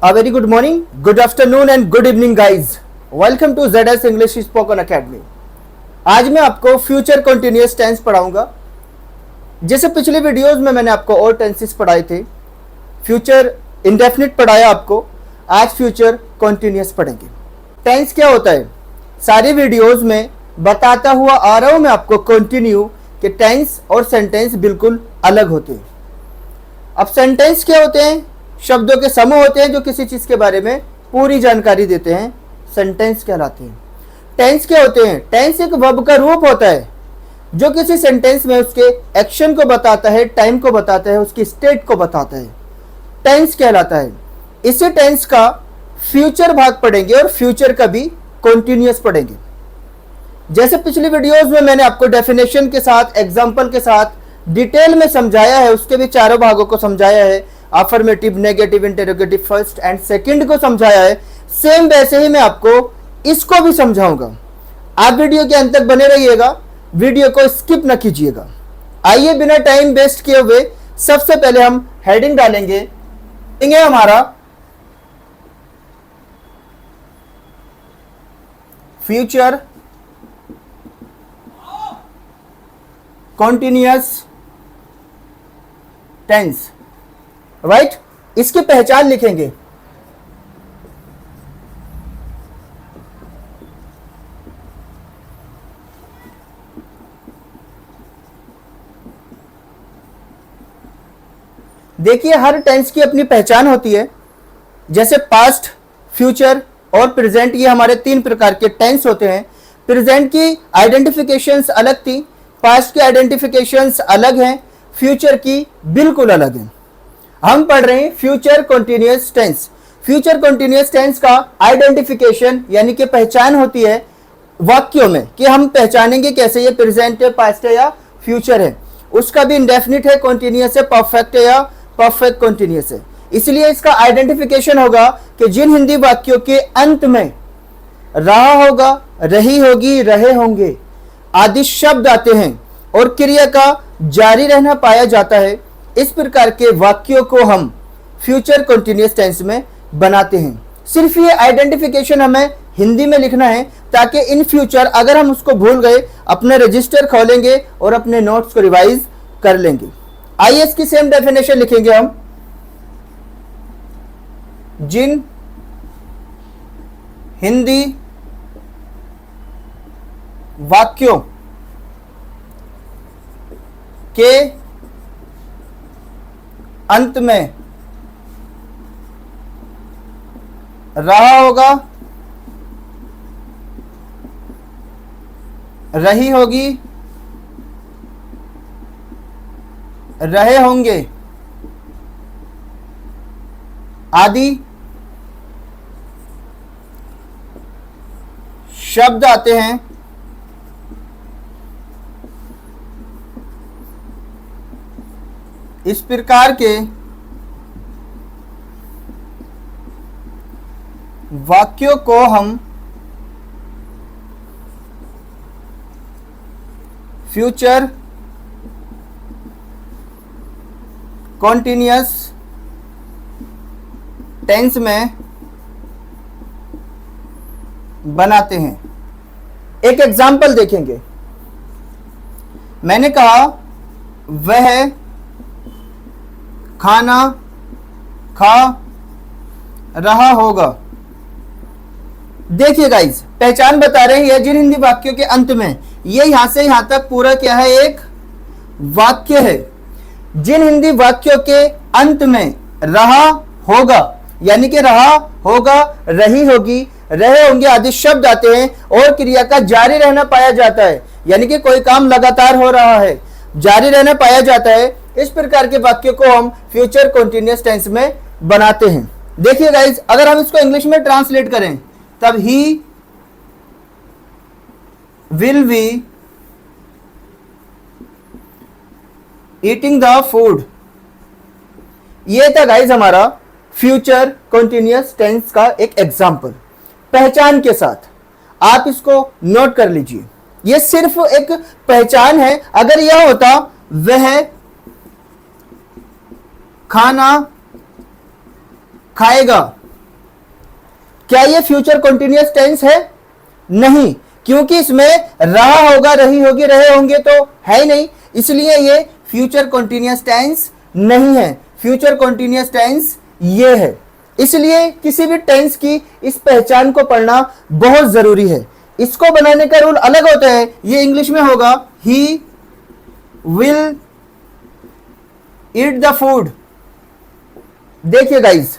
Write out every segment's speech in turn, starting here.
A very good morning, good afternoon and good evening guys. Welcome to ZS English Spoken Academy. आज मैं आपको future continuous tense पढ़ाऊंगा। जैसे पिछले videos में मैंने आपको और टेंसेस पढ़ाए थे, फ्यूचर इंडेफिनिट पढ़ाया आपको, आज फ्यूचर कंटिन्यूअस पढ़ेंगे। टेंस क्या होता है, सारी वीडियोस में बताता हुआ आ रहा हूं मैं आपको कंटिन्यू कि टेंस और सेंटेंस बिल्कुल अलग होते हैं। अब सेंटेंस क्या होते हैं, शब्दों के समूह होते हैं जो किसी चीज के बारे में पूरी जानकारी देते हैं, सेंटेंस कहलाते हैं। टेंस क्या होते हैं, टेंस एक वर्ब का रूप होता है जो किसी सेंटेंस में उसके एक्शन को बताता है, टाइम को बताता है, उसकी स्टेट को बताता है, टेंस कहलाता है। इसी टेंस का फ्यूचर भाग पढ़ेंगे और फ्यूचर का भी कंटिन्यूअस पढ़ेंगे। जैसे पिछली वीडियोस में मैंने आपको डेफिनेशन के साथ, एग्जांपल के साथ डिटेल में समझाया है, उसके भी चारों भागों को समझाया है, affirmative, negative, interrogative, first and second को समझाया है। सेम वैसे ही मैं आपको इसको भी समझाऊंगा। आप वीडियो के अंत तक बने रहिएगा, वीडियो को स्किप न कीजिएगा। आइए बिना टाइम वेस्ट किए हुए सबसे पहले हम हेडिंग डालेंगे। हमारा फ्यूचर कंटिन्यूअस टेंस, राइट। इसकी पहचान लिखेंगे। देखिए, हर टेंस की अपनी पहचान होती है। जैसे पास्ट, फ्यूचर और प्रेजेंट, ये हमारे तीन प्रकार के टेंस होते हैं। प्रेजेंट की आइडेंटिफिकेशंस अलग थी, पास्ट की आइडेंटिफिकेशंस अलग हैं, फ्यूचर की बिल्कुल अलग है। हम पढ़ रहे हैं future continuous tense. Future continuous tense का आइडेंटिफिकेशन यानी कि पहचान होती है वाक्यों में, कि हम पहचानेंगे कैसे ये प्रेजेंट है, पास्ट है या फ्यूचर है। उसका भी इंडेफिनिट है, कंटिन्यूअस है, परफेक्ट है या परफेक्ट कंटिन्यूअस है। इसलिए इसका आइडेंटिफिकेशन होगा कि जिन हिंदी वाक्यों के अंत में रहा होगा, रही होगी, रहे होंगे आदि शब्द आते हैं और क्रिया का जारी रहना पाया जाता है, इस प्रकार के वाक्यों को हम फ्यूचर कंटिन्यूअस टेंस में बनाते हैं। सिर्फ ये आइडेंटिफिकेशन हमें हिंदी में लिखना है ताकि इन फ्यूचर अगर हम उसको भूल गए, अपने रजिस्टर खोलेंगे और अपने नोट्स को रिवाइज कर लेंगे। आइए इसकी सेम डेफिनेशन लिखेंगे हम। जिन हिंदी वाक्यों के अंत में रहा होगा, रही होगी, रहे होंगे आदि शब्द आते हैं, इस प्रकार के वाक्यों को हम फ्यूचर कंटिन्यूअस टेंस में बनाते हैं। एक एग्जाम्पल देखेंगे। मैंने कहा वह खाना खा रहा होगा। देखिए गाइस, पहचान बता रहे हैं जिन हिंदी वाक्यों के अंत में, ये यहां से यहां तक पूरा क्या है, एक वाक्य है। जिन हिंदी वाक्यों के अंत में रहा होगा यानी कि रहा होगा, रही होगी, रहे होंगे आदि शब्द आते हैं और क्रिया का जारी रहना पाया जाता है, यानी कि कोई काम लगातार हो रहा है, जारी रहना पाया जाता है। इस प्रकार के वाक्यों को हम फ्यूचर कंटिन्यूअस टेंस में बनाते हैं। देखिए गाइस, अगर हम इसको इंग्लिश में ट्रांसलेट करें, तब ही will be eating the food, ये था गाइस हमारा फ्यूचर कंटिन्यूअस टेंस का एक एग्जाम्पल, पहचान के साथ। आप इसको नोट कर लीजिए, ये सिर्फ एक पहचान है। अगर यह होता वह खाना खाएगा, क्या ये फ्यूचर कंटिन्यूअस टेंस है? नहीं, क्योंकि इसमें रहा होगा, रही होगी, रहे होंगे तो है ही नहीं, इसलिए ये फ्यूचर कंटिन्यूअस टेंस नहीं है। फ्यूचर कंटिन्यूअस टेंस ये है। इसलिए किसी भी टेंस की इस पहचान को पढ़ना बहुत जरूरी है। इसको बनाने का रूल अलग होता है। ये इंग्लिश में होगा he will eat the food. देखिए गाइस,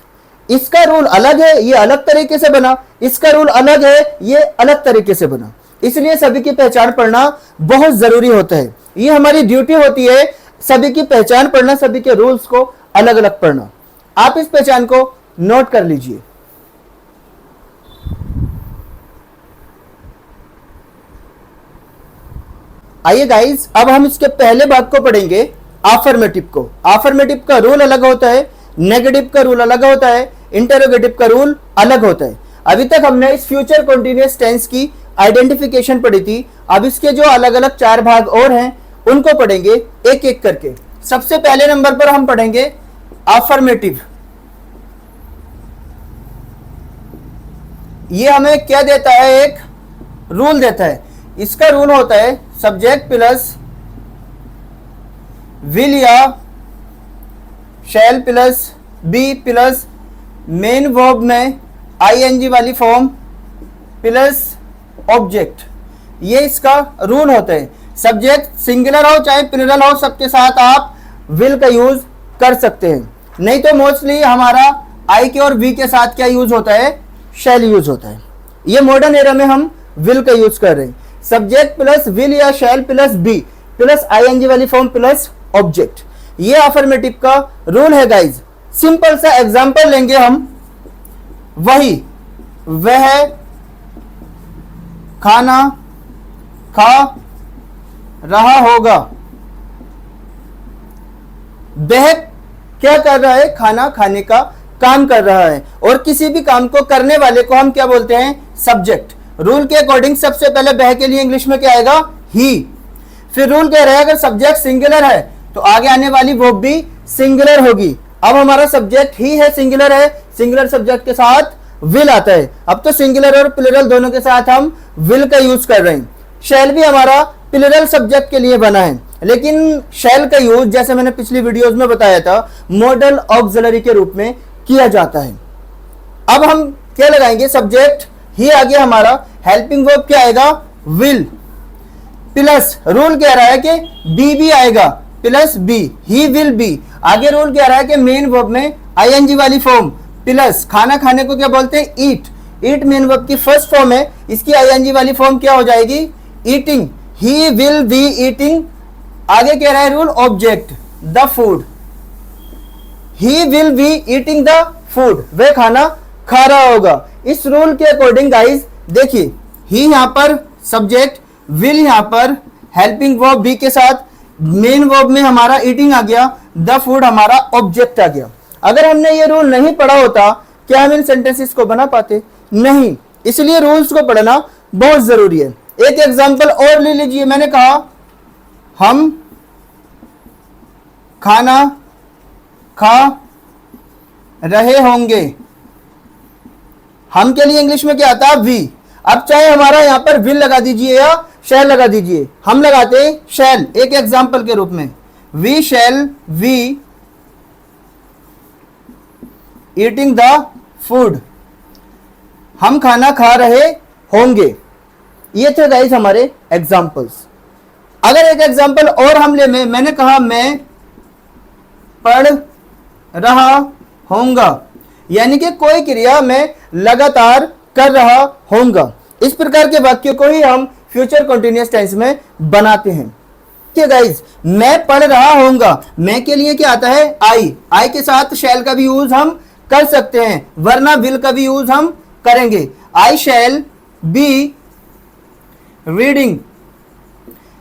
इसका रूल अलग है, ये अलग तरीके से बना, इसका रूल अलग है, ये अलग तरीके से बना। इसलिए सभी की पहचान पढ़ना बहुत जरूरी होता है। ये हमारी ड्यूटी होती है, सभी की पहचान पढ़ना, सभी के रूल्स को अलग अलग पढ़ना। आप इस पहचान को नोट कर लीजिए। आइए गाइस, अब हम इसके पहले भाग को पढ़ेंगे, अफर्मेटिव को। अफर्मेटिव का रूल अलग होता है, नेगेटिव का रूल अलग होता है, इंटरोगेटिव का रूल अलग होता है। अभी तक हमने इस फ्यूचर कंटीन्यूअस टेंस की आइडेंटिफिकेशन पढ़ी थी। अब इसके जो अलग अलग 4 भाग और हैं उनको पढ़ेंगे एक एक करके। सबसे पहले नंबर पर हम पढ़ेंगे अफर्मेटिव। ये हमें क्या देता है? एक रूल देता है। इसका रूल होता है सब्जेक्ट प्लस विल या shall plus be plus main verb में आईएनजी वाली फॉर्म प्लस ऑब्जेक्ट। ये इसका रूल होता है। सब्जेक्ट सिंगुलर हो चाहे प्लूरल हो, सबके साथ आप विल का यूज कर सकते हैं। नहीं तो मोस्टली हमारा आई के और वी के साथ क्या यूज होता है? शैल यूज होता है। ये मॉडर्न एरा में हम विल का यूज कर रहे हैं। सब्जेक्ट प्लस विल या shall plus be plus ING वाली फॉर्म प्लस ऑब्जेक्ट। ये अफर्मेटिव का रूल है गाइज। सिंपल सा एग्जांपल लेंगे हम। वह खाना खा रहा होगा। वह क्या कर रहा है? खाना खाने का काम कर रहा है। और किसी भी काम को करने वाले को हम क्या बोलते हैं? सब्जेक्ट। रूल के अकॉर्डिंग सबसे पहले वह के लिए इंग्लिश में क्या आएगा? ही। फिर रूल कह रहा है अगर सब्जेक्ट सिंगुलर है तो आगे आने वाली वो भी सिंगुलर होगी। अब हमारा सब्जेक्ट ही है, सिंगुलर है, सिंगुलर सब्जेक्ट के साथ विल आता है। अब तो सिंगुलर और प्लूरल दोनों के साथ हम विल का यूज कर रहे हैं। शैल भी हमारा प्लूरल सब्जेक्ट के लिए बना है, लेकिन शैल का यूज जैसे मैंने पिछली वीडियोस में बताया था मॉडल ऑक्सिलरी के रूप में किया जाता है। अब हम क्या लगाएंगे? सब्जेक्ट ही आ गया हमारा, हेल्पिंग वर्ब क्या आएगा? विल प्लस रूल कह रहा है कि बी भी आएगा plus be, he will be. आगे रूल कह रहा है कि मेन वर्ब में आईएनजी वाली फॉर्म प्लस खाना खाने को क्या बोलते हैं? ईट। ईट मेन वर्ब की फर्स्ट फॉर्म है, इसकी आईएनजी वाली फॉर्म क्या हो जाएगी? Eating. He will be eating. आगे कह रहा है rule object the food. He will be eating the food, वह खाना खा रहा होगा। इस रूल के अकॉर्डिंग गाइस देखिए, ही यहां पर सब्जेक्ट, विल यहां पर हेल्पिंग वर्ब बी के साथ, मेन वर्ब में हमारा ईटिंग आ गया, द फूड हमारा ऑब्जेक्ट आ गया। अगर हमने ये रूल नहीं पढ़ा होता क्या हम इन सेंटेंसेस को बना पाते? नहीं। इसलिए रूल्स को पढ़ना बहुत जरूरी है। एक एग्जांपल और ले लीजिए। मैंने कहा हम खाना खा रहे होंगे। हम के लिए इंग्लिश में क्या आता है? वी। अब चाहे हमारा यहां पर विल लगा दीजिए या शैल लगा दीजिए, हम लगाते हैं शैल एक एग्जांपल के रूप में। We shall we eating the food, हम खाना खा रहे होंगे। ये थे गाइस हमारे एग्जांपल्स। अगर एक एग्जांपल और हम ले, मैंने कहा मैं पढ़ रहा होऊंगा, यानी कि कोई क्रिया मैं लगातार कर रहा होऊंगा। इस प्रकार के वाक्य को ही हम फ्यूचर कंटीन्यूअस टेंस में बनाते हैं। ठीक है गाइस, मैं पढ़ रहा होऊंगा, मैं के लिए क्या आता है? आई। आई के साथ शैल का भी यूज हम कर सकते हैं, वरना विल का भी यूज हम करेंगे। आई शैल बी रीडिंग,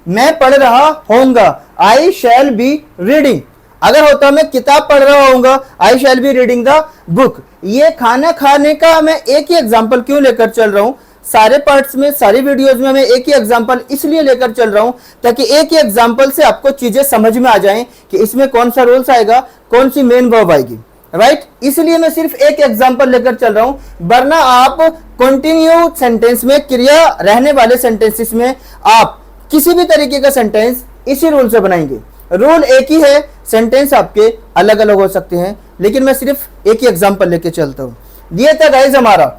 मैं पढ़ रहा होऊंगा, आई शैल बी रीडिंग। अगर होता मैं किताब पढ़ रहा होऊंगा, I shall be reading the book. ये खाना खाने का मैं एक ही एग्जांपल क्यों लेकर चल रहा हूं? सारे पार्ट्स में, सारी वीडियोस में मैं एक ही एग्जांपल इसलिए लेकर चल रहा हूं ताकि एक ही एग्जांपल से आपको चीजें समझ में आ जाएं कि इसमें कौन सा रूल्स आएगा, कौन सी मेन वर्ब आएगी। राइट इसलिए मैं सिर्फ एक एग्जांपल लेकर चल रहा हूं, वरना आप कंटिन्यू सेंटेंस में, क्रिया रहने वाले सेंटेंसेस में आप किसी भी तरीके का सेंटेंस इसी रूल से बनाएंगे। रूल एक ही है, सेंटेंस आपके अलग अलग हो सकते हैं, लेकिन मैं सिर्फ एक ही एग्जांपल लेके चलता हूं। ये था गाइस हमारा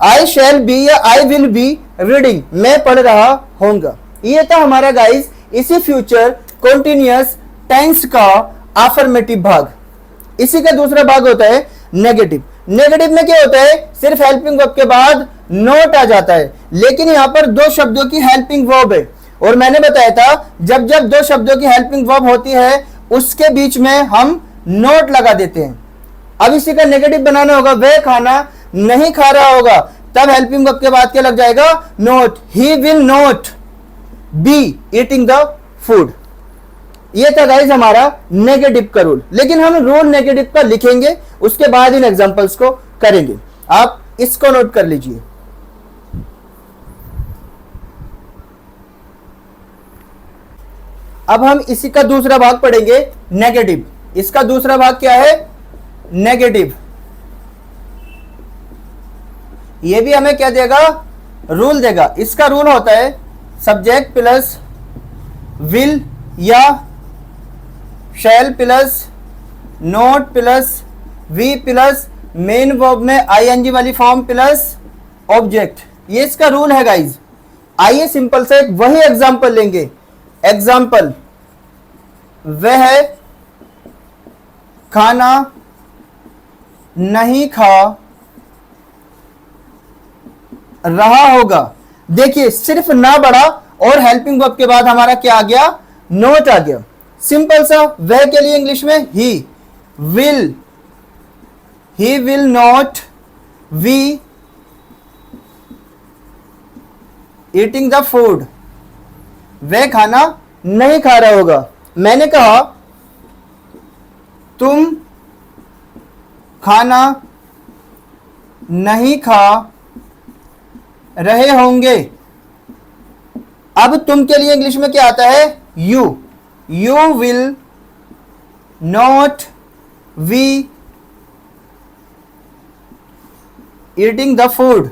आई शैल बी या आई विल बी रीडिंग, मैं पढ़ रहा होऊंगा। ये था हमारा गाइस इसी फ्यूचर कंटिन्यूअस टेंस का अफर्मेटिव भाग। इसी का दूसरा भाग होता है नेगेटिव। नेगेटिव में क्या होता है, सिर्फ हेल्पिंग वर्ब के बाद नॉट आ जाता है, लेकिन यहां पर दो शब्दों की हेल्पिंग वर्ब है, और मैंने बताया था जब जब दो शब्दों की हेल्पिंग वर्ब होती है उसके बीच में हम नोट लगा देते हैं। अब इसी का नेगेटिव बनाना होगा, वह खाना नहीं खा रहा होगा, तब हेल्पिंग वर्ब के बाद क्या लग जाएगा, note. He will not be eating the food. ये था गाइस हमारा नेगेटिव का रूल, लेकिन हम रूल नेगेटिव का लिखेंगे, उसके बाद इन एग्जांपल्स को करेंगे। आप इसको नोट कर लीजिए। अब हम इसी का दूसरा भाग पढ़ेंगे नेगेटिव। इसका दूसरा भाग क्या है, नेगेटिव। ये भी हमें क्या देगा, रूल देगा। इसका रूल होता है सब्जेक्ट प्लस विल या shall plus not plus V plus main verb में आईएनजी वाली फॉर्म प्लस ऑब्जेक्ट। ये इसका रूल है गाइज। आइए सिंपल से वही एग्जांपल लेंगे। एग्जांपल, वह खाना नहीं खा रहा होगा। देखिए सिर्फ ना बढ़ा और हेल्पिंग वर्ब के बाद हमारा क्या आ गया, नोट आ गया। सिंपल सा, वह के लिए इंग्लिश में he will not be eating the food. वह खाना नहीं खा रहा होगा। मैंने कहा तुम खाना नहीं खा रहे होंगे। अब तुम के लिए इंग्लिश में क्या आता है, you will not be eating the food.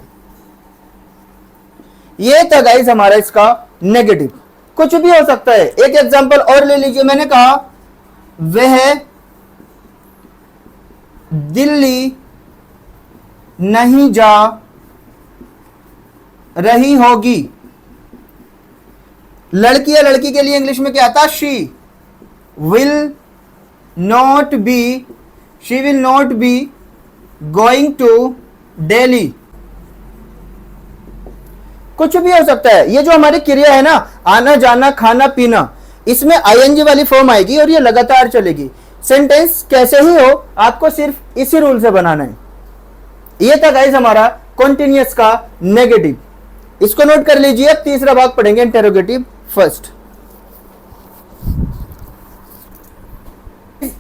ये था गाइस हमारा इसका नेगेटिव। कुछ भी हो सकता है। एक एग्जांपल और ले लीजिए। मैंने कहा वह दिल्ली नहीं जा रही होगी। लड़की या लड़की के लिए इंग्लिश में क्या आता, she will not be going to Delhi. कुछ भी हो सकता है। ये जो हमारी क्रिया है ना, आना जाना खाना पीना, इसमें आईएनजी वाली फॉर्म आएगी और ये लगातार चलेगी। सेंटेंस कैसे ही हो, आपको सिर्फ इसी रूल से बनाना है। ये था गाइस हमारा कॉन्टिन्यूअस का नेगेटिव। इसको नोट कर लीजिए। अब तीसरा भाग पढ़ेंगे, इंटेरोगेटिव फर्स्ट।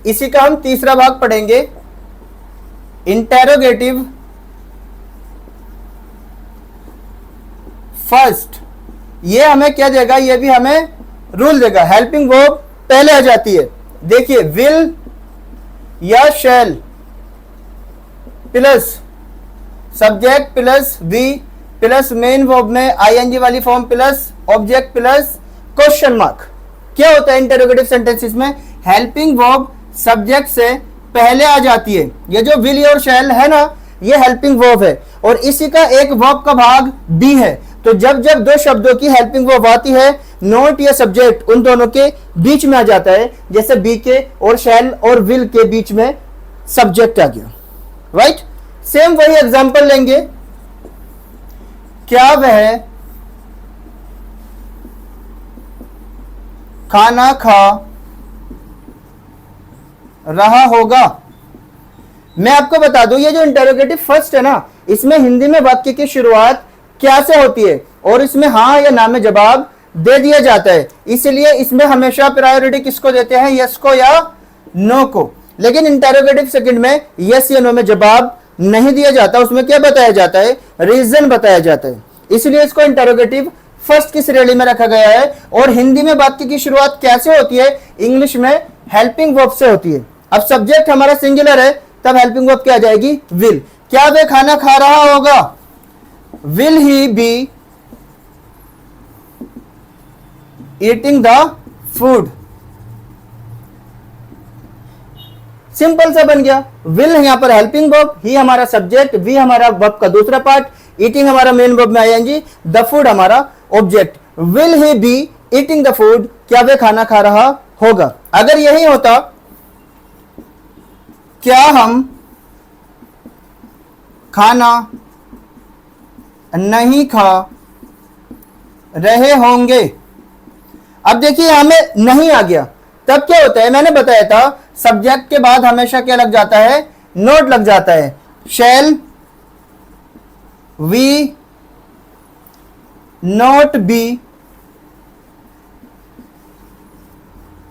इसी का हम तीसरा भाग पढ़ेंगे, इंटेरोगेटिव फर्स्ट। ये हमें क्या देगा, ये भी हमें रूल देगा। हेल्पिंग वर्ब पहले आ जाती है। देखिए विल या shall plus subject plus V plus main verb में आईएनजी वाली form plus object plus question mark. क्या होता है इंटरोगेटिव सेंटेंसेस में, हेल्पिंग वर्ब सब्जेक्ट से पहले आ जाती है। ये जो विल और शैल है ना, ये हेल्पिंग वर्ब है, और इसी का एक वर्ब का भाग बी है। तो जब जब दो शब्दों की हेल्पिंग वर्ब आती है, नोट या सब्जेक्ट उन दोनों के बीच में आ जाता है। जैसे बी के और शैल और विल के बीच में सब्जेक्ट आ गया, राइट। सेम वही एग्जांपल लेंगे। क्या वह खाना खा रहा होगा। मैं आपको बता दूं, ये जो इंटरोगेटिव फर्स्ट है ना, इसमें हिंदी में वाक्य की शुरुआत क्या से होती है, और इसमें हाँ या ना में जवाब दे दिया जाता है। इसलिए इसमें हमेशा प्रायोरिटी किसको देते हैं, यस को या नो को। लेकिन इंटरोगेटिव सेकंड में यस या नो में जवाब नहीं दिया जाता। उसमें क्या बताया जाता है, रीजन बताया जाता है। इसलिए इसको इंटरोगेटिव फर्स्ट की श्रेणी में रखा गया है। और हिंदी में वाक्य की शुरुआत कैसे होती है, इंग्लिश में हेल्पिंग वर्ब से होती है। अब सब्जेक्ट हमारा सिंगुलर है, तब हेल्पिंग वर्ब क्या आ जाएगी, विल। क्या वह खाना खा रहा होगा, will he be eating the food. Simple सा बन गया। विल यहां पर हेल्पिंग वर्ब, ही हमारा सब्जेक्ट, वी हमारा वर्ब का दूसरा पार्ट, ईटिंग हमारा मेन वर्ब में आईएनजी, द फूड हमारा object. Will he be eating the food, क्या वह खाना खा रहा होगा। अगर यही होता, क्या हम खाना नहीं खा रहे होंगे। अब देखिए हमें नहीं आ गया, तब क्या होता है, मैंने बताया था सब्जेक्ट के बाद हमेशा क्या लग जाता है, नोट लग जाता है। Shall we not be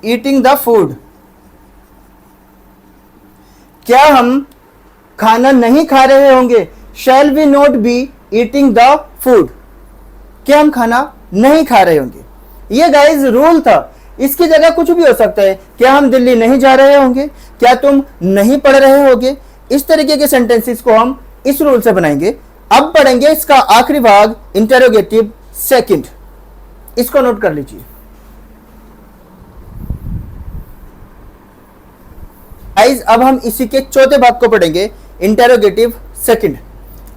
eating the food, क्या हम खाना नहीं खा रहे होंगे। Shall we not be eating the food, क्या हम खाना नहीं खा रहे होंगे। ये गाइस रूल था, इसकी जगह कुछ भी हो सकता है। क्या हम दिल्ली नहीं जा रहे होंगे, क्या तुम नहीं पढ़ रहे होगे। इस तरीके के सेंटेंसेस को हम इस रूल से बनाएंगे। अब पढ़ेंगे इसका आखिरी भाग, इंटरोगेटिव सेकंड। इसको नोट कर लीजिए। गाइस अब हम इसी के चौथे भाग को पढ़ेंगे, इंटरोगेटिव सेकंड।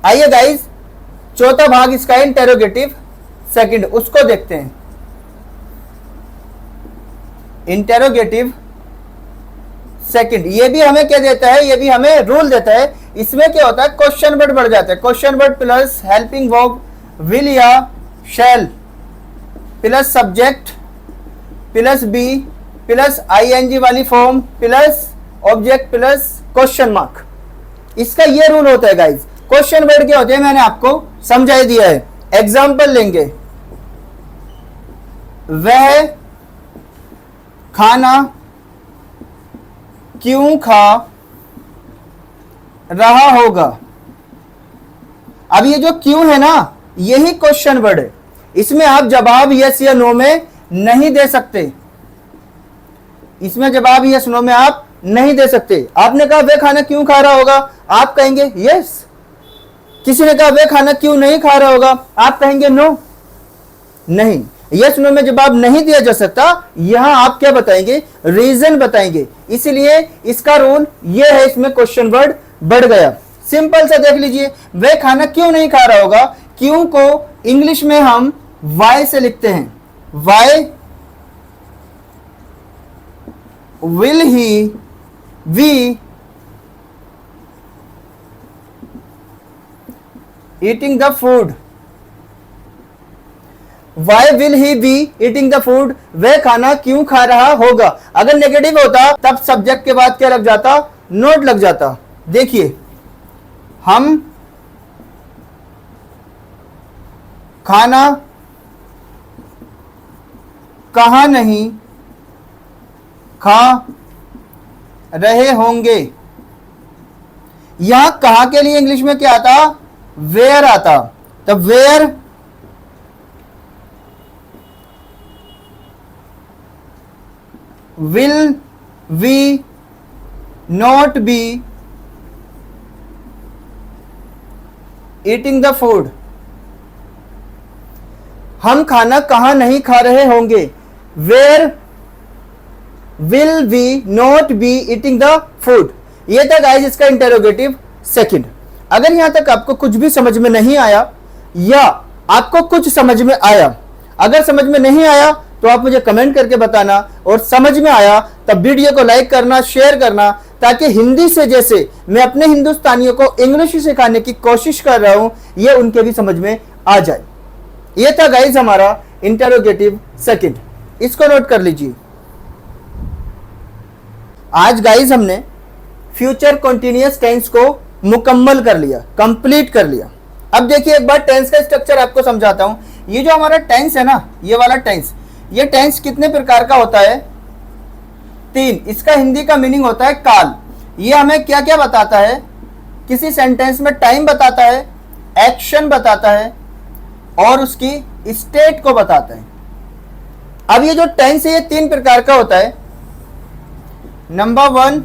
आइए गाइस, चौथा भाग इसका है इंटरोगेटिव सेकंड, उसको देखते हैं। इंटरोगेटिव सेकंड, ये भी हमें क्या देता है, ये भी हमें रूल देता है। इसमें क्या होता है, क्वेश्चन वर्ड बढ़ जाता है। Question word plus helping verb will या shall plus subject plus be plus ING वाली form plus object plus question mark. इसका ये रूल होता है गाइज। क्वेश्चन वर्ड क्या होते हैं मैंने आपको समझा दिया है। एग्जाम्पल लेंगे, वह खाना क्यों खा रहा होगा। अब ये जो क्यों है ना, यही क्वेश्चन वर्ड है। इसमें आप जवाब यस या नो में नहीं दे सकते। इसमें जवाब यस नो में आप नहीं दे सकते। आपने कहा वह खाना क्यों खा रहा होगा, आप कहेंगे यस। किसी ने कहा वह खाना क्यों नहीं खा रहा होगा, आप कहेंगे नो। नहीं, यस नो में जवाब नहीं दिया जा सकता। यहां आप क्या बताएंगे, रीजन बताएंगे। इसलिए इसका रूल यह है, इसमें क्वेश्चन वर्ड बढ़ गया। सिंपल सा देख लीजिए, वह खाना क्यों नहीं खा रहा होगा। क्यों को इंग्लिश में हम वाई से लिखते हैं। Why will he be eating the food. Why will he be eating the food, वह खाना क्यों खा रहा होगा। अगर नेगेटिव होता तब सब्जेक्ट के बाद क्या लग जाता, नोट लग जाता। देखिए, हम खाना कहाँ नहीं खा रहे होंगे। यहां कहाँ के लिए इंग्लिश में क्या आता, वेयर आता। तो where will we not be eating the food, हम खाना कहां नहीं खा रहे होंगे। Where will we not be eating the food. ये था गाइस इसका इंटरोगेटिव सेकंड। अगर यहां तक आपको कुछ भी समझ में नहीं आया या आपको कुछ समझ में आया, अगर समझ में नहीं आया तो आप मुझे कमेंट करके बताना, और समझ में आया तब वीडियो को लाइक करना, शेयर करना, ताकि हिंदी से जैसे मैं अपने हिंदुस्तानियों को इंग्लिश सिखाने की कोशिश कर रहा हूं, ये उनके भी समझ में आ जाए। ये था गाइस हमारा इंटरोगेटिव सेकंड, इसको नोट कर लीजिए। आज गाइस हमने फ्यूचर कंटीन्यूअस टेंस को मुकम्मल कर लिया, कंप्लीट कर लिया। अब देखिए एक बार टेंस का स्ट्रक्चर आपको समझाता हूं। ये जो हमारा टेंस है ना, ये वाला टेंस, ये टेंस कितने प्रकार का होता है, 3। इसका हिंदी का मीनिंग होता है काल। ये हमें क्या क्या बताता है, किसी सेंटेंस में टाइम बताता है, एक्शन बताता है और उसकी स्टेट को बताता है। अब ये जो टेंस है ये 3 प्रकार का होता है। Number 1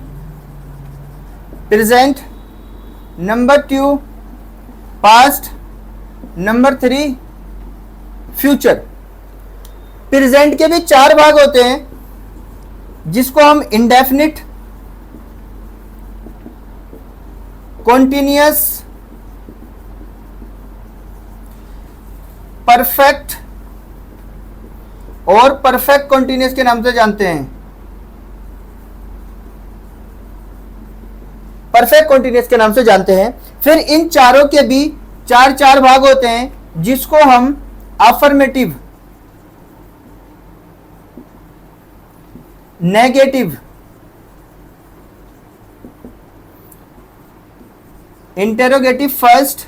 present, number 2 past, number 3 future. Present के भी 4 भाग होते हैं, जिसको हम इंडेफिनिट, कॉन्टिन्यूअस, परफेक्ट और परफेक्ट कॉन्टिन्यूअस के नाम से जानते हैं। परफेक्ट कॉन्टिन्यूअस के नाम से जानते हैं। फिर इन चारों के भी 4 भाग होते हैं, जिसको हम affirmative, negative, interrogative first,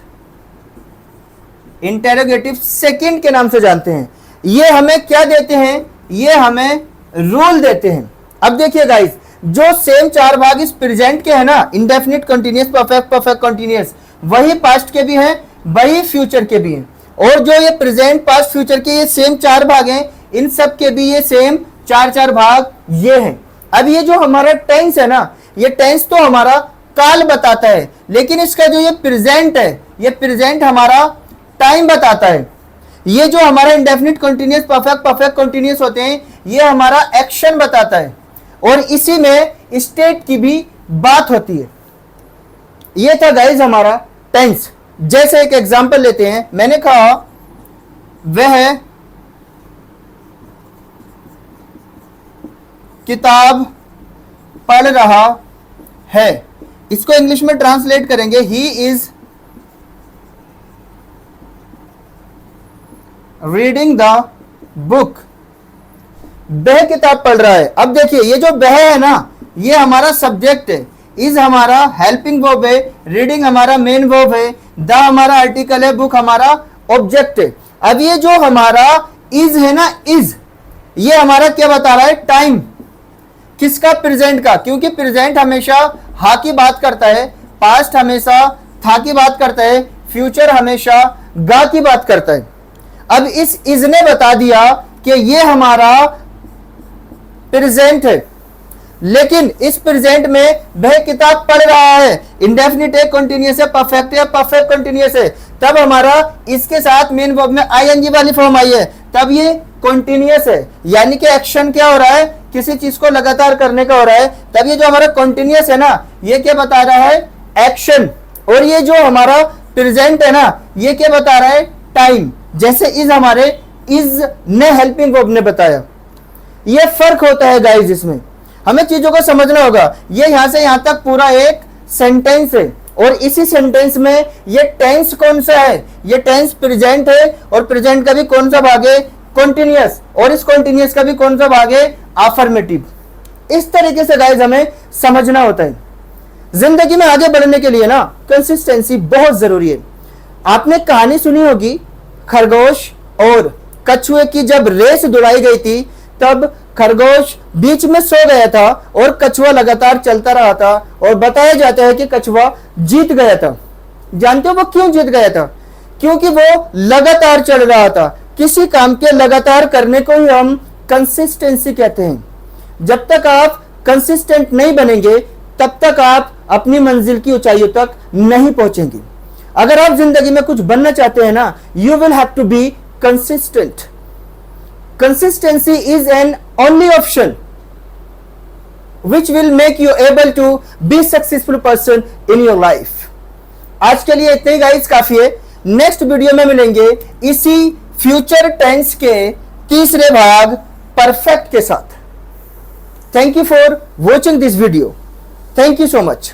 interrogative second के नाम से जानते हैं। ये हमें क्या देते हैं? ये हमें रूल देते हैं। अब देखिए गाइस, जो सेम 4 भाग इस प्रेजेंट के हैं ना, indefinite, continuous, perfect, perfect continuous, वही पास्ट के भी हैं, वही फ्यूचर के भी हैं। और जो ये प्रेजेंट, पास्ट, फ्यूचर के ये सेम 4 भाग हैं, इन सब के भी ये सेम 4 भाग ये हैं। अब ये जो हमारा टेंस है ना, ये टेंस तो हमारा काल बताता है, लेकिन इसका जो ये प्रेजेंट है, ये प्रेजेंट हमारा टाइम बताता है। ये जो हमारा indefinite, continuous, perfect, perfect continuous होते हैं, ये हमारा एक्शन बताता है, और इसी में स्टेट की भी बात होती है। ये था गाइस हमारा टेंस। जैसे एक एग्जांपल लेते हैं, मैंने कहा वह किताब पढ़ रहा है। इसको इंग्लिश में ट्रांसलेट करेंगे, he is reading the book. वह किताब पढ़ रहा है। अब देखिए, ये जो वह है ना, ये हमारा सब्जेक्ट है, इज हमारा हेल्पिंग वर्ब है, रीडिंग हमारा मेन वर्ब है, द हमारा आर्टिकल है, बुक हमारा ऑब्जेक्ट है। अब ये जो हमारा इज है ना, इज, ये हमारा क्या बता रहा है? टाइम। किसका? प्रेजेंट का, क्योंकि प्रेजेंट हमेशा हा की बात करता है, पास्ट हमेशा था की बात करता है, फ्यूचर हमेशा गा की बात करता है। अब इस इज ने बता दिया कि ये हमारा प्रेजेंट है, लेकिन इस प्रेजेंट में वह किताब पढ़ रहा है, इंडेफिनिट है, कंटीन्यूअस है, परफेक्ट है, परफेक्ट कंटीन्यूअस है, तब हमारा इसके साथ मेन वर्ब में आईएनजी वाली फॉर्म आई है, तब ये कंटीन्यूअस है, यानी कि एक्शन क्या हो रहा है? किसी चीज को लगातार करने का हो रहा है। तब ये जो हमारा कंटीन्यूअस है ना, ये क्या बता रहा है? एक्शन। और ये जो हमारा प्रेजेंट है ना, ये क्या बता रहा है? टाइम। जैसे इज हमारे इज ने हेल्पिंग वर्ब ने बताया। ये फर्क होता है गाइस, इसमें हमें चीजों को समझना होगा। ये यहां से यहां तक पूरा एक सेंटेंस है, और इसी सेंटेंस में ये टेंस कौन सा है? ये टेंस प्रेजेंट है, और प्रेजेंट का भी कौन सा भाग है? कॉन्टिन्यूअस। और इस कॉन्टिन्यूअस का भी कौन सा भाग है? अफर्मेटिव। इस तरीके से गाइस हमें समझना होता है। जिंदगी में आगे बढ़ने के लिए ना कंसिस्टेंसी बहुत जरूरी है। आपने कहानी सुनी होगी, खरगोश और कछुए की जब रेस दौड़ाई गई थी, तब खरगोश बीच में सो गया था और कछुआ लगातार चलता रहा था, और बताया जाता है कि कछुआ जीत गया था। जानते हो वो क्यों जीत गया था? क्योंकि वो लगातार चल रहा था। किसी काम के लगातार करने को ही हम कंसिस्टेंसी कहते हैं। जब तक आप कंसिस्टेंट नहीं बनेंगे, तब तक आप अपनी मंजिल की ऊंचाइयों तक नहीं पहुंचेंगे। अगर आप जिंदगी में कुछ बनना चाहते हैं ना, you will have to be consistent. Consistency is an only option which will make you able to be successful person in your life। आज के लिए इतने ही गाइस काफी है। नेक्स्ट वीडियो में मिलेंगे इसी फ्यूचर टेंस के तीसरे भाग परफेक्ट के साथ। Thank you for watching this video. Thank you so much.